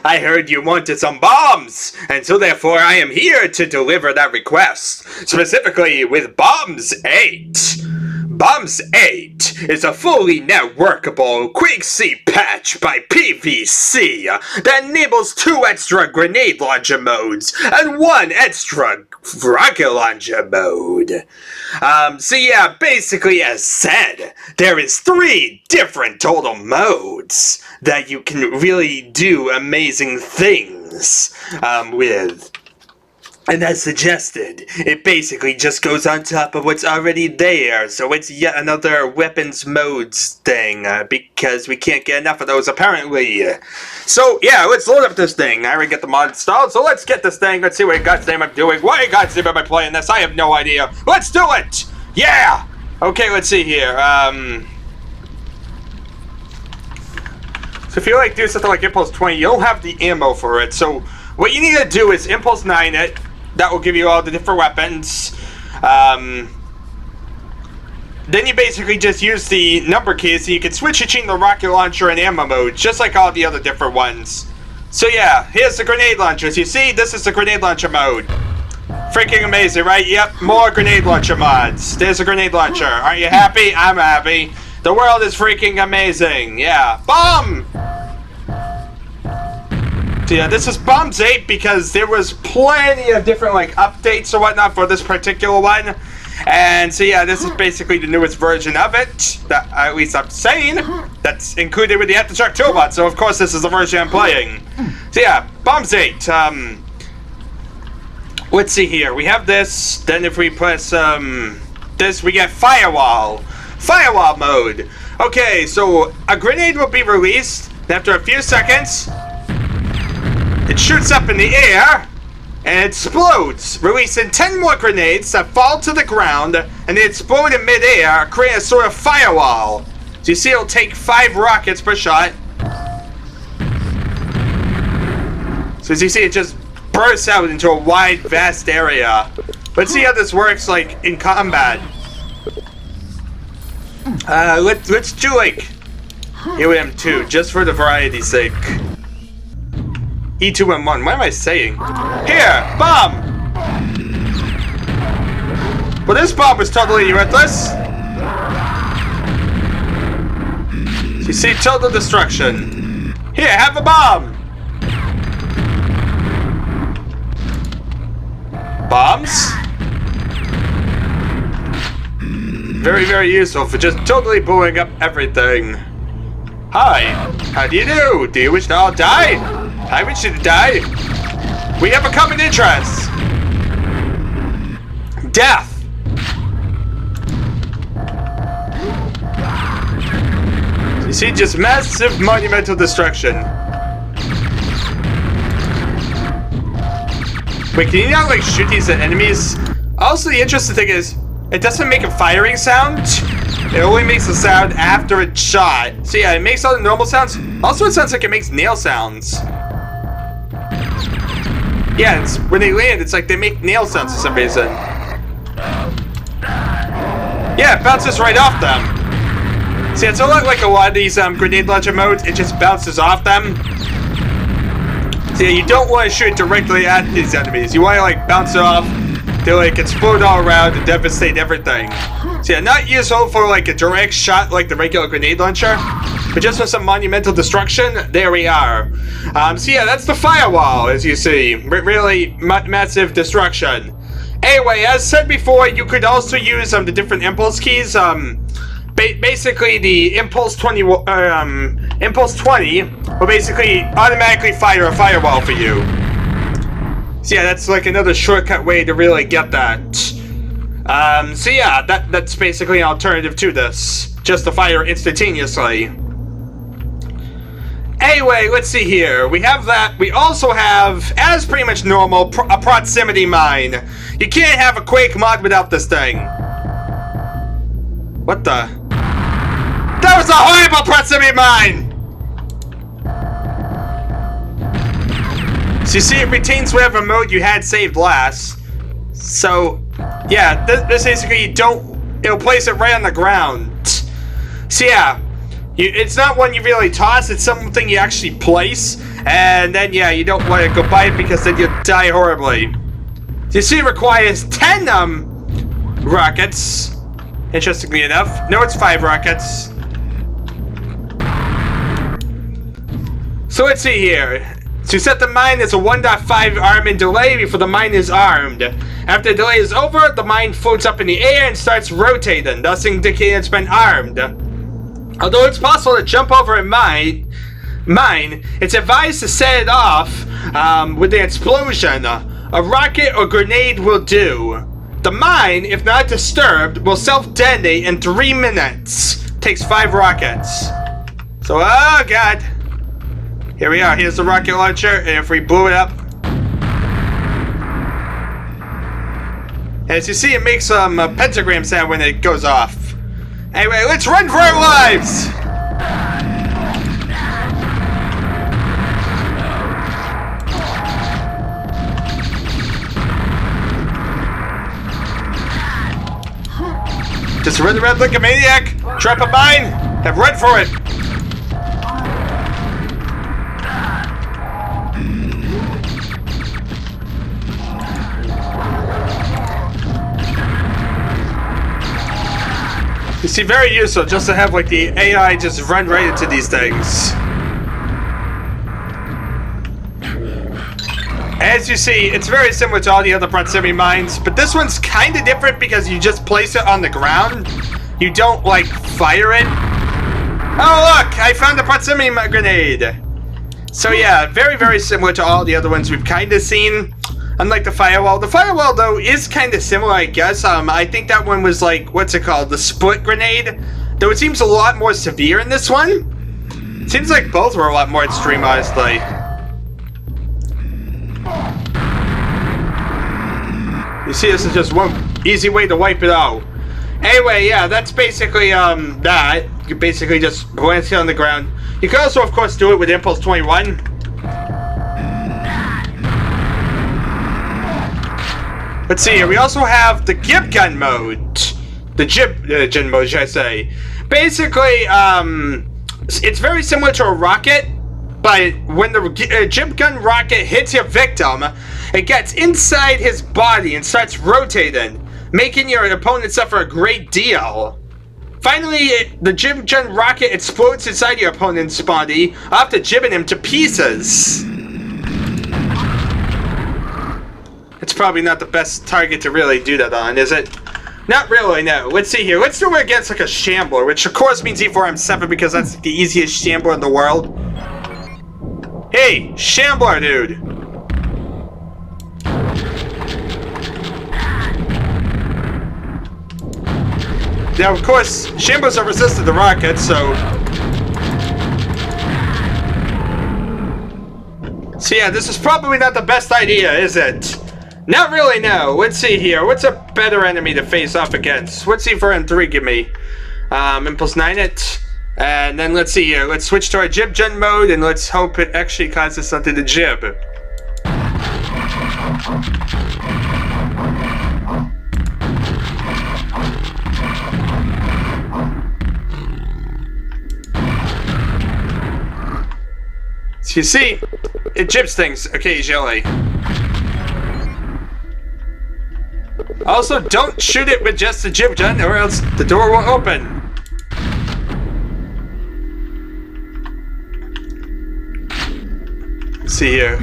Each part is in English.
I heard you wanted some bombs, and so therefore I am here to deliver that request, specifically with Bombs 8. Bombs 8 is a fully networkable quick-see patch by PVC that enables 2 extra grenade launcher modes and 1 extra rocket launcher mode. So yeah, basically as said, there is 3 different total modes that you can really do amazing things with. And as suggested, it basically just goes on top of what's already there, so it's yet another weapons modes thing, because we can't get enough of those apparently. So yeah, let's load up this thing. I already got the mod installed, so let's get this thing. Let's see what God's name I'm doing. Why in God's name am I playing this? I have no idea. Let's do it! Yeah! Okay, let's see here. So if you do something like Impulse 20, you don't have the ammo for it, so what you need to do is Impulse 9 it. That will give you all the different weapons. Then you basically just use the number keys so you can switch between the rocket launcher and ammo modes, just like all the other different ones. So yeah, here's the grenade launchers. You see, this is the grenade launcher mode. Freaking amazing, right? Yep, more grenade launcher mods. There's a grenade launcher. Aren't you happy? I'm happy. The world is freaking amazing. Yeah. Bomb! So yeah, this is Bombs 8 because there was plenty of different updates or whatnot for this particular one. And so yeah, this is basically the newest version of it, that at least I'm saying, that's included with the Aftershock Toolbot, so of course this is the version I'm playing. So yeah, Bombs 8, let's see here, we have this, then if we press this, we get Firewall mode. Okay, so a grenade will be released, after a few seconds, it shoots up in the air, and explodes, releasing 10 more grenades that fall to the ground, and they explode in mid-air, creating a sort of firewall. So you see it'll take 5 rockets per shot. So as you see, it just bursts out into a wide, vast area. Let's see how this works, in combat. Let's do, UM2, just for the variety's sake. E2 and 1. What am I saying? Here! Bomb! Well, this bomb was totally worthless. You see, total destruction. Here, have a bomb! Bombs? Very, very useful for just totally blowing up everything. Hi, how do you do? Do you wish to all die? I wish you to die. We have a common interest. Death. You see, just massive monumental destruction. Wait, can you not shoot these at enemies? Also, the interesting thing is, it doesn't make a firing sound. It only makes a sound after it's shot. So yeah, it makes all the normal sounds. Also, it sounds like it makes nail sounds. Yeah, it's, when they land, it's like they make nail sounds for some reason. Yeah, it bounces right off them. See, it's a lot like a lot of these grenade launcher modes. It just bounces off them. See, you don't want to shoot directly at these enemies. You want to bounce it off. They explode all around and devastate everything. So yeah, not useful for a direct shot like the regular grenade launcher, but just for some monumental destruction. There we are. So yeah, that's the firewall, as you see. Really massive destruction. Anyway, as said before, you could also use the different impulse keys. Basically, the Impulse 20 will basically automatically fire a firewall for you. So yeah, that's another shortcut way to really get that. So yeah, that's basically an alternative to this. Just to fire instantaneously. Anyway, let's see here. We have that. We also have, as pretty much normal, a proximity mine. You can't have a Quake mod without this thing. What the? That was a horrible proximity mine! So you see, it retains whatever mode you had saved last. So, yeah, this basically it'll place it right on the ground. So yeah, It's not one you really toss, it's something you actually place, and then, yeah, you don't want to go by it because then you'll die horribly. So you see, it requires 10, rockets, interestingly enough. No, it's 5 rockets. So let's see here. To set the mine, there's a 1.5 arming delay before the mine is armed. After the delay is over, the mine floats up in the air and starts rotating, thus indicating it's been armed. Although it's possible to jump over a mine, it's advised to set it off with the explosion. A rocket or grenade will do. The mine, if not disturbed, will self-detonate in 3 minutes. Takes 5 rockets. So, oh god. Here we are, here's the rocket launcher, and if we blew it up... As you see, it makes a pentagram sound when it goes off. Anyway, let's run for our lives! Just run around like a maniac, trap a mine, and run for it! You see, very useful just to have like the AI just run right into these things. As you see, it's very similar to all the other proximity mines, but this one's kind of different because you just place it on the ground. You don't like fire it. Oh look, I found a proximity grenade. So yeah, very, very similar to all the other ones we've kind of seen. Unlike the firewall. The firewall, though, is kind of similar, I guess. I think that one was like, what's it called? The split grenade. Though it seems a lot more severe in this one. It seems like both were a lot more extreme, honestly. You see, this is just one easy way to wipe it out. Anyway, yeah, that's basically, that. You basically just glance it on the ground. You can also, of course, do it with Impulse 21. Let's see here, we also have the Yukkon mode. The Yukkon mode, should I say. Basically, it's very similar to a rocket, but when the Yukkon rocket hits your victim, it gets inside his body and starts rotating, making your opponent suffer a great deal. Finally, the Yukkon rocket explodes inside your opponent's body, after jibbing him to pieces. It's probably not the best target to really do that on, is it? Not really, no. Let's see here. Let's do it against like a Shambler, which of course means E4M7 because that's the easiest Shambler in the world. Hey, Shambler, dude. Now, of course, Shamblers are resistant to rockets, so... So yeah, this is probably not the best idea, is it? Not really, no. Let's see here. What's a better enemy to face off against? What's E4M3 give me? Impulse 9 it. And then let's see here. Let's switch to our Yukkon mode and let's hope it actually causes something to jib. So you see, it jibs things occasionally. Also, don't shoot it with just the Yukkon or else the door won't open. Let's see here.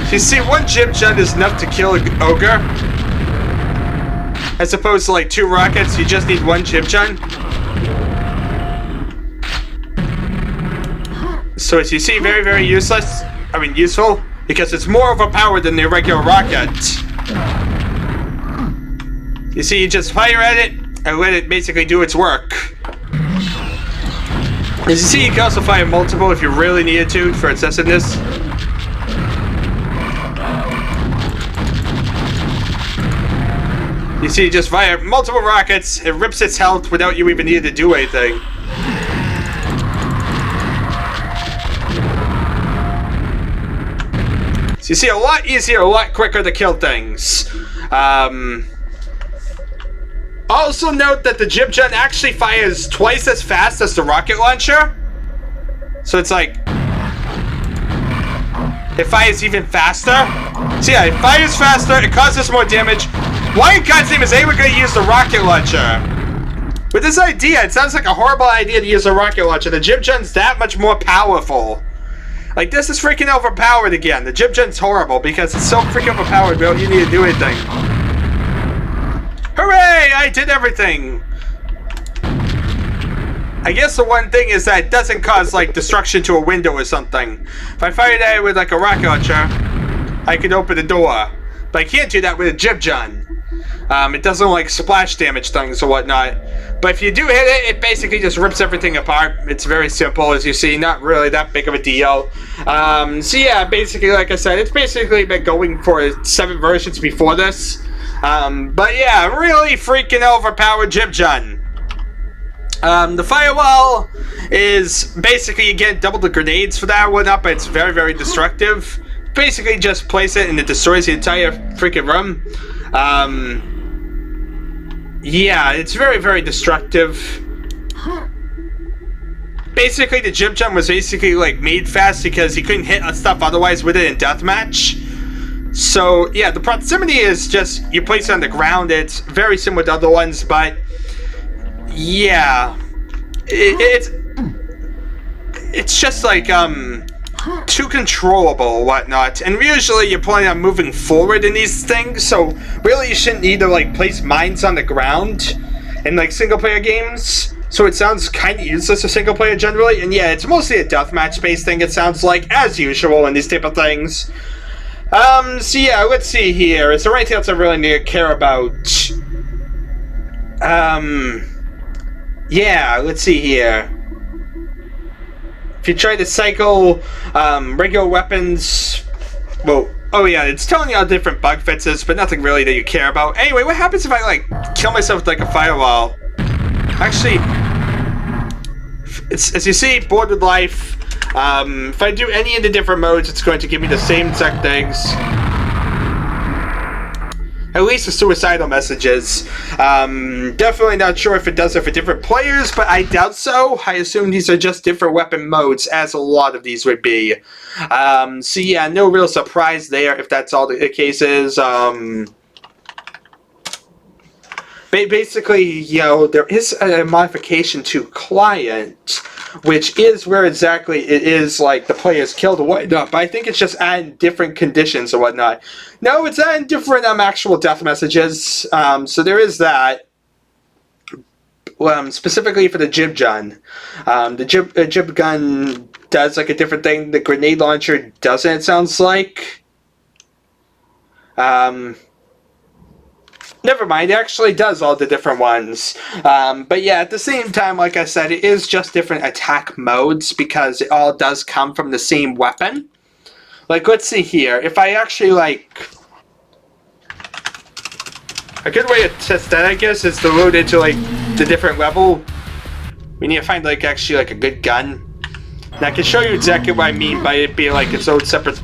So you see, one Yukkon is enough to kill an ogre. As opposed to like 2 rockets, you just need 1 Yukkon. So as you see, very, very useless. I mean, useful. Because it's more overpowered than the regular rocket. You see, you just fire at it and let it basically do its work. As you see, you can also fire multiple if you really needed to for excessiveness. You see, you just fire multiple rockets, it rips its health without you even needing to do anything. So you see, a lot easier, a lot quicker to kill things. Also note that the Jib Gun actually fires twice as fast as the rocket launcher. So it's like, it fires even faster. So yeah, it fires faster, it causes more damage. Why in God's name is anyone going to use the rocket launcher? With this idea, it sounds like a horrible idea to use a rocket launcher. The Jib Gun's that much more powerful. Like, this is freaking overpowered again. The Jib Gun's horrible because it's so freaking overpowered, we don't need to do anything. Hooray! I did everything! I guess the one thing is that it doesn't cause, like, destruction to a window or something. If I fire that with, like, a rocket launcher, I could open the door. But I can't do that with a Jib Gun. It doesn't, like, splash damage things or whatnot. But if you do hit it, it basically just rips everything apart. It's very simple, as you see, not really that big of a deal. So yeah, basically, like I said, it's basically been going for 7 versions before this. But yeah, really freaking overpowered Jib Gun. The firewall is basically, you get double the grenades for that one up, but it's very, very destructive. Basically, just place it and it destroys the entire freaking room. Yeah, it's very, very destructive. Basically, the Jib Gun was basically, like, made fast because he couldn't hit stuff otherwise with it in deathmatch. So, yeah, the proximity is just, you place it on the ground. It's very similar to other ones, but yeah, it's just like, too controllable or whatnot, and usually you're planning on moving forward in these things, so really you shouldn't need to, like, place mines on the ground in, like, single player games, so it sounds kind of useless to single player generally, and yeah, it's mostly a deathmatch based thing, it sounds like, as usual in these type of things. So yeah, let's see here, is there anything else I really need to care about? Yeah, let's see here. If you try to cycle regular weapons, well, oh yeah, it's telling you all different bug fixes, but nothing really that you care about. Anyway, what happens if I, like, kill myself with, like, a firewall? Actually, it's, as you see, bored with life. If I do any of the different modes, it's going to give me the same exact things. At least the suicidal messages. Definitely not sure if it does it for different players, but I doubt so. I assume these are just different weapon modes, as a lot of these would be. So yeah, no real surprise there if that's all the case is. Basically, you know, there is a modification to client, which is where exactly it is, like, the player's killed or whatnot, but I think it's just adding different conditions or whatnot. No, it's adding different actual death messages, so there is that. Specifically for the Jib Gun. The Jib Gun does, like, a different thing. The grenade launcher doesn't, it sounds like. Never mind, it actually does all the different ones. But yeah, at the same time, like I said, it is just different attack modes because it all does come from the same weapon. Like, let's see here. If I actually, like... A good way to test that, I guess, is to load into, like, the different level. We need to find, like, actually, like, a good gun. And I can show you exactly what I mean by it being, like, its own separate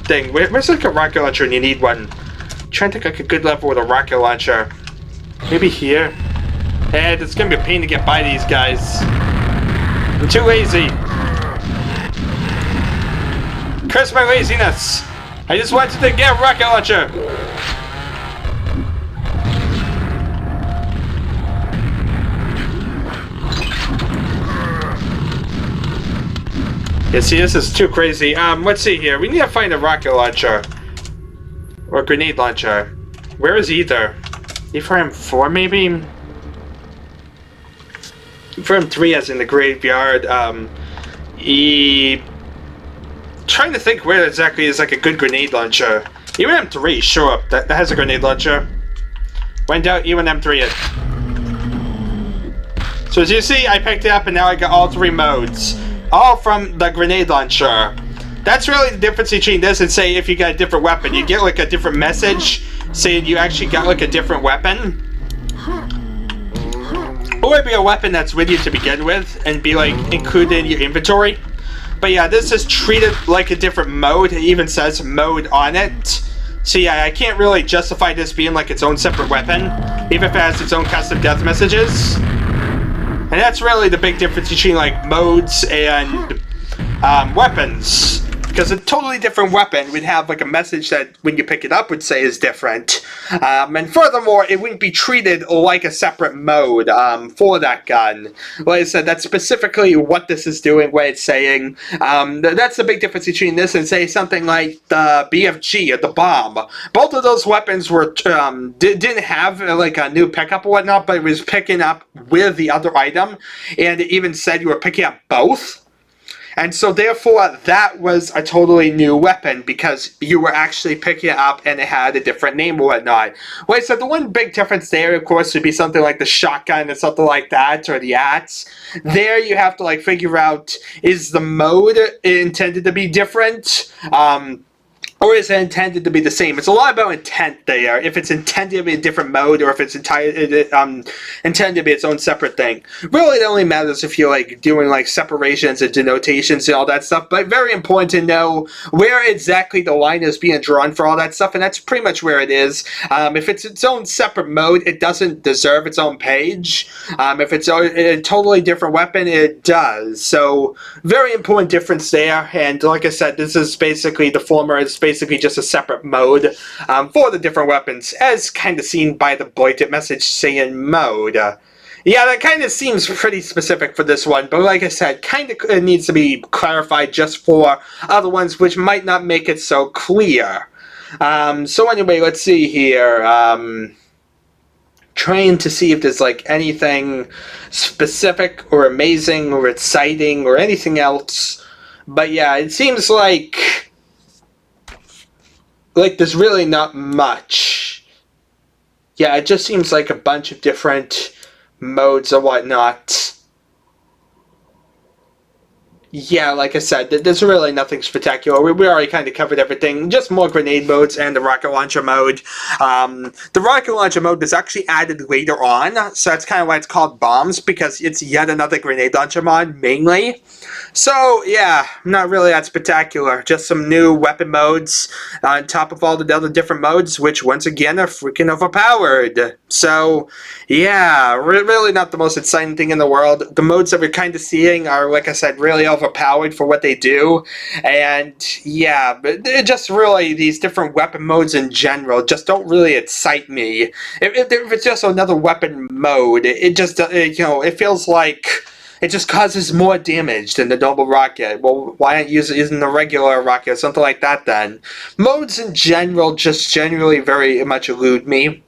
thing. Where's, like, a rocket launcher and you need one? I'm trying to think, like, a good level with a rocket launcher. Maybe here? Hey, it's gonna be a pain to get by these guys. I'm too lazy. Curse my laziness. I just wanted to get a rocket launcher. Yeah, see, this is too crazy. Let's see here. We need to find a rocket launcher. Or grenade launcher. Where is either? Ephraim 4, maybe? Ephraim 3 as in the graveyard. Trying to think where exactly is, like, a good grenade launcher. Ephraim 3, sure. That has a grenade launcher. When in doubt, Ephraim 3 it. So as you see, I picked it up and now I got all 3 modes. All from the grenade launcher. That's really the difference between this and, say, if you got a different weapon. You get, like, a different message saying you actually got, like, a different weapon. Or it'd be a weapon that's with you to begin with and be, like, included in your inventory. But yeah, this is treated like a different mode. It even says mode on it. So yeah, I can't really justify this being, like, its own separate weapon. even if it has its own custom death messages. And that's really the big difference between like modes and weapons. Because a totally different weapon would have like a message that when you pick it up would say is different. And furthermore, it wouldn't be treated like a separate mode for that gun. Like I said, that's specifically what this is doing, what it's saying. That's the big difference between this and say something like the BFG or the bomb. Both of those weapons were didn't have like a new pickup or whatnot, but it was picking up with the other item. And it even said you were picking up both. And so therefore, that was a totally new weapon because you were actually picking it up and it had a different name or whatnot. Well, so the one big difference there, of course, would be something like the shotgun or something like that, or the axe. There you have to like figure out, is the mode intended to be different? Or is it intended to be the same? It's a lot about intent there. If it's intended to be a different mode, or if it's intended to be its own separate thing. Really, it only matters if you're like doing like separations and denotations and all that stuff. But very important to know where exactly the line is being drawn for all that stuff, and that's pretty much where it is. If it's its own separate mode, it doesn't deserve its own page. If it's a totally different weapon, it does. So very important difference there. And like I said, this is basically the former is basically just a separate mode for the different weapons, as kind of seen by the blatant message saying mode. Yeah, that kind of seems pretty specific for this one, but like I said, kind of needs to be clarified just for other ones, which might not make it so clear. So anyway, let's see here. Trying to see if there's like anything specific or amazing or exciting or anything else. But yeah, it seems like there's really not much. Yeah, it just seems like a bunch of different modes or whatnot. Yeah, like I said, there's really nothing spectacular. We already kind of covered everything. Just more grenade modes and the rocket launcher mode. The rocket launcher mode was actually added later on, so that's kind of why it's called bombs, because it's yet another grenade launcher mod, mainly. So, yeah, not really that spectacular. Just some new weapon modes on top of all the other different modes, which, once again, are freaking overpowered. So, yeah, really not the most exciting thing in the world. The modes that we're kind of seeing are, like I said, really overpowered for what they do. And, yeah, but just really, these different weapon modes in general just don't really excite me. If it's just another weapon mode, it just, it feels like it just causes more damage than the normal rocket. Well, why aren't you using the regular rocket or something like that then? Modes in general just generally very much elude me.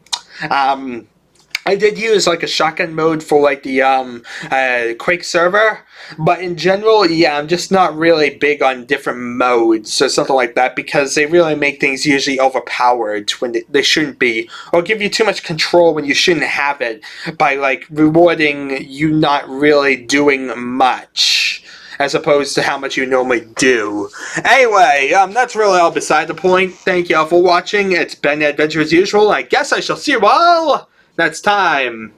I did use like a shotgun mode for like the Quake server, but in general, yeah, I'm just not really big on different modes or something like that because they really make things usually overpowered when they shouldn't be, or give you too much control when you shouldn't have it by like rewarding you not really doing much, as opposed to how much you normally do. Anyway, that's really all beside the point. Thank you all for watching. It's been Adventure as usual. I guess I shall see you all next time.